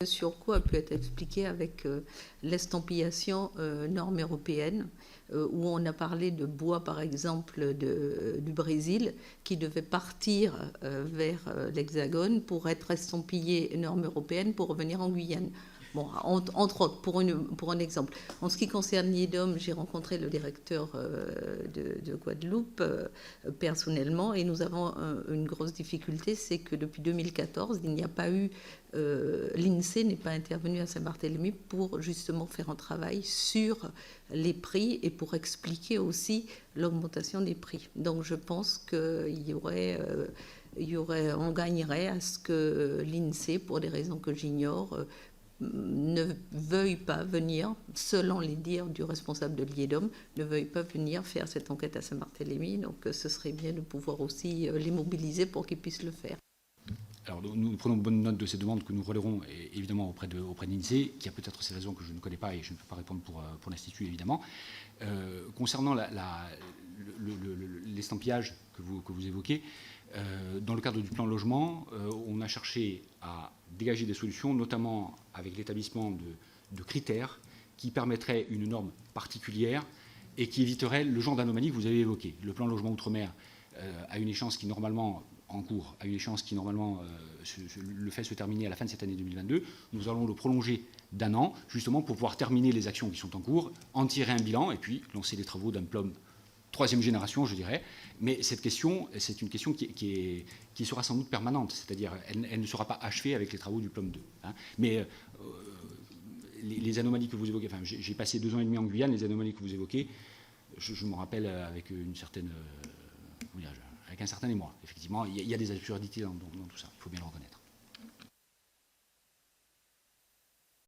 Le surcoût a pu être expliqué avec l'estampillation norme européenne, où on a parlé de bois, par exemple, du Brésil, qui devait partir vers l'Hexagone pour être estampillé norme européenne pour revenir en Guyane. Bon, entre autres, pour un exemple. En ce qui concerne l'IEDOM, j'ai rencontré le directeur de Guadeloupe personnellement, et nous avons une grosse difficulté, c'est que depuis 2014, il n'y a pas eu... l'INSEE n'est pas intervenu à Saint-Barthélemy pour justement faire un travail sur les prix et pour expliquer aussi l'augmentation des prix. Donc je pense qu'il y aurait... on gagnerait à ce que l'INSEE, pour des raisons que j'ignore, ne veuille pas venir, selon les dires du responsable de l'IEDOM, ne veuille pas venir faire cette enquête à Saint-Barthélemy. Donc ce serait bien de pouvoir aussi les mobiliser pour qu'ils puissent le faire. Alors nous prenons bonne note de ces demandes que nous relayerons évidemment auprès de l'INSEE, qui a peut-être ces raisons que je ne connais pas et je ne peux pas répondre pour l'Institut évidemment. Concernant l'estampillage que vous évoquez, dans le cadre du plan logement, on a cherché à dégager des solutions, notamment avec l'établissement de critères qui permettraient une norme particulière et qui éviterait le genre d'anomalie que vous avez évoqué. Le plan logement outre-mer a une échéance qui normalement en cours, a une échéance qui normalement le fait se terminer à la fin de cette année 2022. Nous allons le prolonger d'1 an, justement pour pouvoir terminer les actions qui sont en cours, en tirer un bilan et puis lancer des travaux d'un plan troisième génération, je dirais. Mais cette question, c'est une question qui sera sans doute permanente, c'est-à-dire elle ne sera pas achevée avec les travaux du plan 2. Hein. Mais les anomalies que vous évoquez, enfin, j'ai passé 2 ans et demi en Guyane, les anomalies que vous évoquez, je me rappelle avec une certaine... avec un certain émoi. Effectivement, il y a des absurdités dans tout ça, il faut bien le reconnaître.